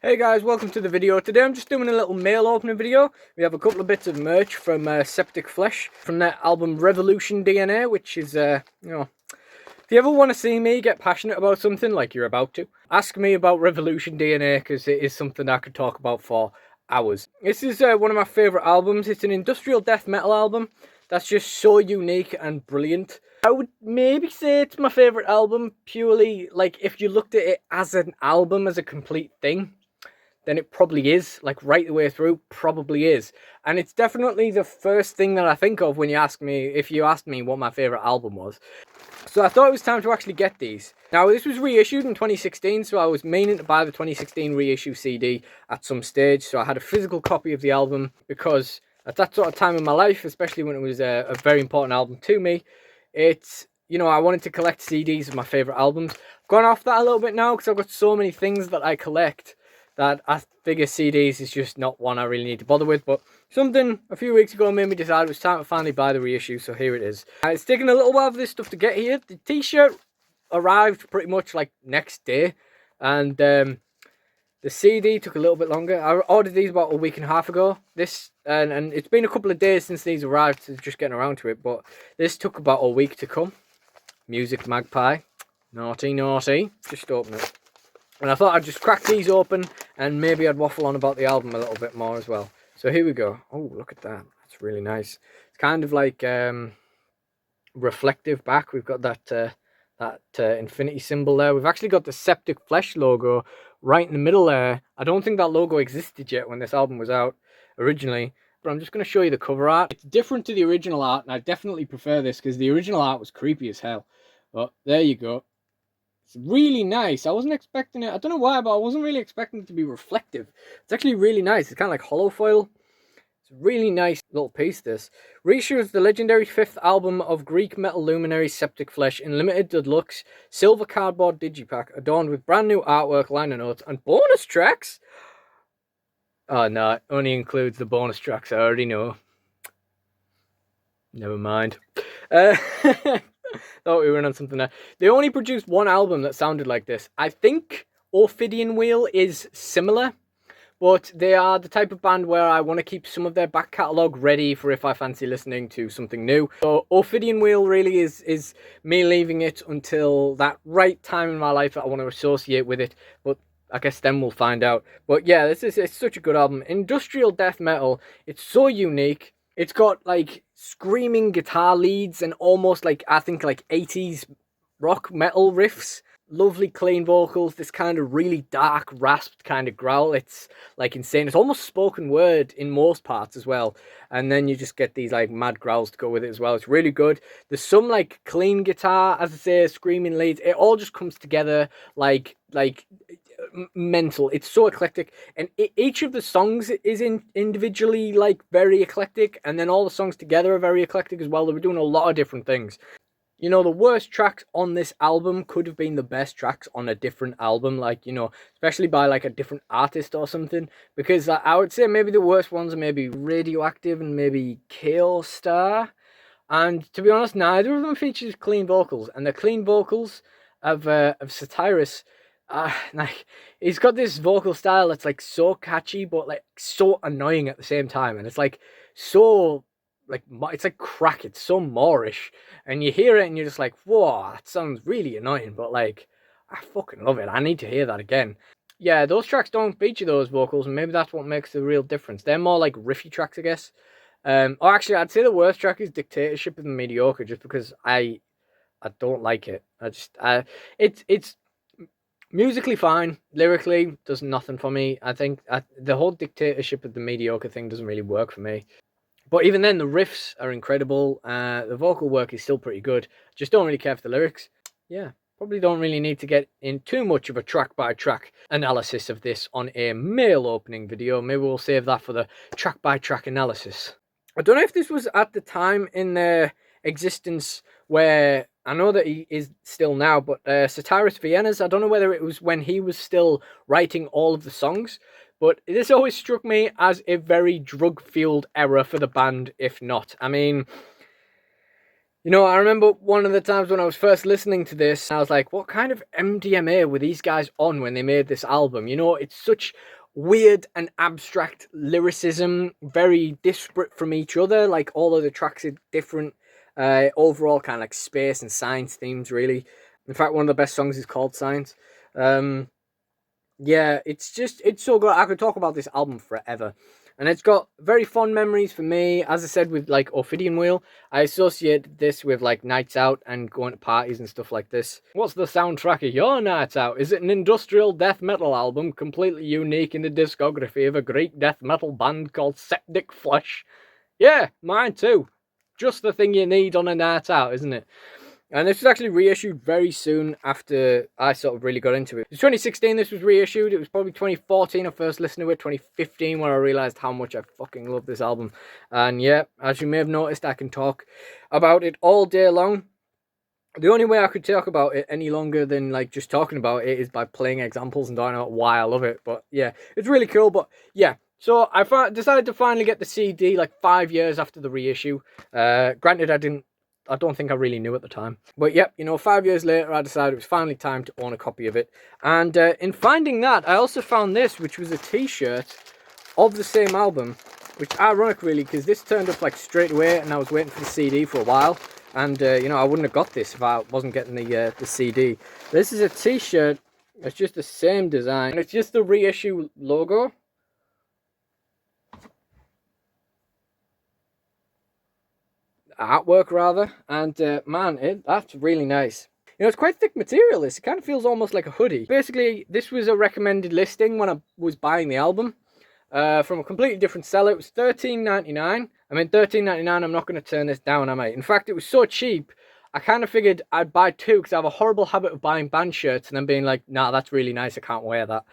Hey guys, welcome to the video. Today I'm just doing a little mail opening video. We have a couple of bits of merch from SepticFlesh from their album Revolution DNA, which is, if you ever want to see me get passionate about something like you're about to, ask me about Revolution DNA because it is something I could talk about for hours. This is one of my favourite albums. It's an industrial death metal album that's just so unique and brilliant. I would maybe say it's my favourite album purely, like, if you looked at it as an album, as a complete thing, then it probably is, like right the way through, probably is. And it's definitely the first thing that I think of when you ask me, if you asked me what my favourite album was. So I thought it was time to actually get these. Now, this was reissued in 2016, so I was meaning to buy the 2016 reissue CD at some stage. So I had a physical copy of the album because at that sort of time in my life, especially when it was a very important album to me, it's, I wanted to collect CDs of my favourite albums. I've gone off that a little bit now because I've got so many things that I collect that I figure CDs is just not one I really need to bother with. But something a few weeks ago made me decide it was time to finally buy the reissue, so here it is. It's taken a little while for this stuff to get here. The t-shirt arrived pretty much like next day, and the CD took a little bit longer. I ordered these about a week and a half ago. And it's been a couple of days since these arrived, so just getting around to it, but this took about a week to come. Music Magpie. Naughty, naughty. Just open it. And I thought I'd just crack these open and maybe I'd waffle on about the album a little bit more as well. So here we go. Oh, look at that. That's really nice. It's kind of like reflective back. We've got that infinity symbol there. We've actually got the SepticFlesh logo right in the middle there. I don't think that logo existed yet when this album was out originally. But I'm just going to show you the cover art. It's different to the original art, and I definitely prefer this because the original art was creepy as hell. But there you go. It's really nice. I wasn't expecting it. I don't know why, but I wasn't really expecting it to be reflective. It's actually really nice. It's kind of like hollow foil. It's a really nice little piece, this. Reissue is the legendary 5th album of Greek metal luminary SepticFlesh in limited deluxe silver cardboard digipack adorned with brand new artwork, liner notes, and bonus tracks. Oh no, it only includes the bonus tracks. I already know. Never mind. Thought we were in on something there. They only produced one album that sounded like this. I think Ophidian Wheel is similar, but they are the type of band where I want to keep some of their back catalogue ready for if I fancy listening to something new. So Ophidian Wheel really is me leaving it until that right time in my life that I want to associate with it, but I guess then we'll find out. But yeah, it's such a good album. Industrial death metal. It's so unique. It's got like screaming guitar leads and almost like, I think, like 80s rock metal riffs. Lovely clean vocals, this kind of really dark rasped kind of growl. It's like insane. It's almost spoken word in most parts as well. And then you just get these like mad growls to go with it as well. It's really good. There's some like clean guitar, as I say, screaming leads. It all just comes together like mental. It's so eclectic, and each of the songs is individually like very eclectic, and then all the songs together are very eclectic as well. They were doing a lot of different things. The worst tracks on this album could have been the best tracks on a different album, like, especially by like a different artist or something, because I would say maybe the worst ones are maybe Radioactive and maybe Chaos Star, and to be honest, neither of them features clean vocals, and the clean vocals of Satyrus, like, he's got this vocal style that's like so catchy but like so annoying at the same time, and it's like so like, it's like crack. It's so Moorish, and you hear it and you're just like, whoa, that sounds really annoying, but like, I fucking love it. I need to hear that again. Yeah, those tracks don't feature those vocals, and maybe that's what makes the real difference. They're more like riffy tracks, I guess. Or actually, I'd say the worst track is Dictatorship of the Mediocre, just because I don't like it. It's musically fine, lyrically does nothing for me. I think the whole Dictatorship of the Mediocre thing doesn't really work for me. But even then, the riffs are incredible. The vocal work is still pretty good. Just don't really care for the lyrics. Yeah, probably don't really need to get in too much of a track-by-track analysis of this on a mail opening video. Maybe we'll save that for the track-by-track analysis. I don't know if this was at the time in their existence where, I know that he is still now, but Satyrus Vienna's, I don't know whether it was when he was still writing all of the songs, but this always struck me as a very drug-fueled era for the band, if not. I mean, You know, I remember one of the times when I was first listening to this, I was like, what kind of MDMA were these guys on when they made this album? You know, it's such weird and abstract lyricism, very disparate from each other. Like, all of the tracks are different, overall kind of like space and science themes, really. In fact, one of the best songs is called Science. Um, yeah, it's so good. I could talk about this album forever. And it's got very fond memories for me. As I said, with like Ophidian Wheel, I associate this with like nights out and going to parties and stuff like this. What's the soundtrack of your nights out? Is it an industrial death metal album completely unique in the discography of a Greek death metal band called SepticFlesh? Yeah, mine too. Just the thing you need on a night out, isn't it? And this was actually reissued very soon after I sort of really got into it. It's 2016 this was reissued. It was probably 2014 I first listened to it. 2015 when I realised how much I fucking love this album. And yeah, as you may have noticed, I can talk about it all day long. The only way I could talk about it any longer than like just talking about it is by playing examples and talking about why I love it. But yeah, it's really cool. But yeah, so I decided to finally get the CD like 5 years after the reissue. Granted, I don't think I really knew at the time. But yep, you know, 5 years later, I decided it was finally time to own a copy of it. And in finding that, I also found this, which was a t-shirt of the same album, which ironic really, because this turned up like straight away and I was waiting for the CD for a while. And, you know, I wouldn't have got this if I wasn't getting the CD. This is a t-shirt. It's just the same design. And it's just the reissue logo. Artwork rather, and man, that's really nice. You know, it's quite thick material. This, it kind of feels almost like a hoodie. Basically, this was a recommended listing when I was buying the album from a completely different seller. It was $13.99. I mean, $13.99. I'm not going to turn this down, am I? In fact, it was so cheap. I kind of figured I'd buy two because I have a horrible habit of buying band shirts and then being like, nah, that's really nice. I can't wear that.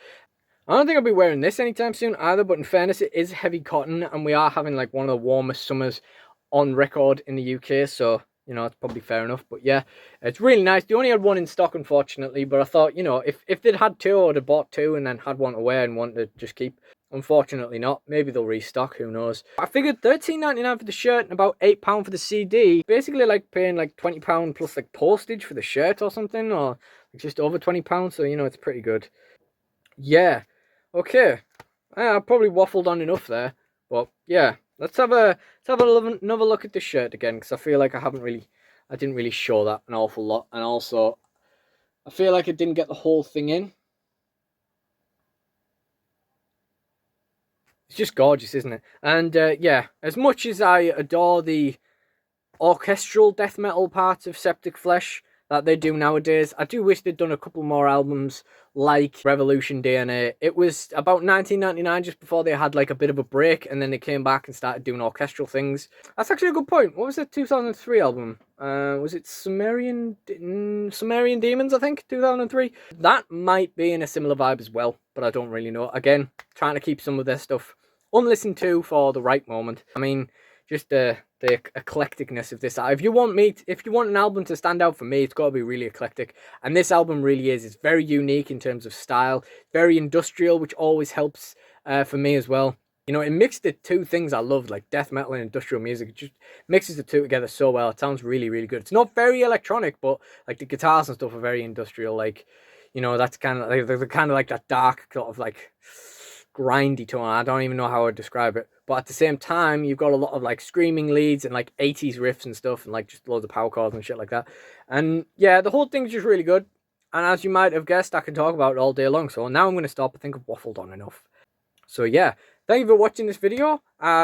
I don't think I'll be wearing this anytime soon either, but in fairness, it is heavy cotton and we are having like one of the warmest summers on record in the UK, so you know, it's probably fair enough. But yeah, it's really nice. They only had one in stock, unfortunately, but I thought, you know, if they'd had two, I would have bought two and then had one to wear and one to just keep. Unfortunately not. Maybe they'll restock, who knows. I figured $13.99 for the shirt and about £8 for the CD. Basically like paying like £20 plus like postage for the shirt or something, or just over £20, so you know, it's pretty good. Yeah, okay. I probably waffled on enough there, but yeah, let's have another look at the shirt again, because I feel like I didn't really show that an awful lot, and also I feel like I didn't get the whole thing in. It's just gorgeous, isn't it? And yeah, as much as I adore the orchestral death metal part of SepticFlesh that they do nowadays, I do wish they'd done a couple more albums like Revolution DNA. It was about 1999, just before they had like a bit of a break, and then they came back and started doing orchestral things. That's actually a good point. What was the 2003 album? Was it Sumerian Demons, I think, 2003? That might be in a similar vibe as well, but I don't really know. Again, trying to keep some of their stuff unlistened to for the right moment. I mean, just the eclecticness of this. If you want an album to stand out for me, it's got to be really eclectic, and this album really is. It's very unique in terms of style, very industrial, which always helps for me as well. You know, it mixed the two things I love, like death metal and industrial music. It just mixes the two together so well. It sounds really, really good. It's not very electronic, but like the guitars and stuff are very industrial. Like, you know, that's kind of like they're kind of like that dark sort of like grindy tone. I don't even know how I'd describe it. But at the same time, you've got a lot of like screaming leads and like 80s riffs and stuff, and like just loads of power chords and shit like that. And yeah, the whole thing's just really good. And as you might have guessed, I can talk about it all day long. So now I'm going to stop. I think I've waffled on enough. So yeah, thank you for watching this video.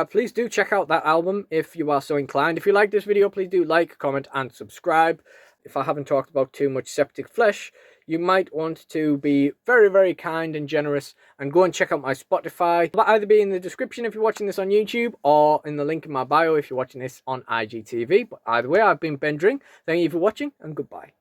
Please do check out that album if you are so inclined. If you like this video, please do like, comment, and subscribe. If I haven't talked about too much SepticFlesh, you might want to be very, very kind and generous and go and check out my Spotify. That'll either be in the description if you're watching this on YouTube, or in the link in my bio if you're watching this on IGTV. But either way, I've been Ben Dring. Thank you for watching, and goodbye.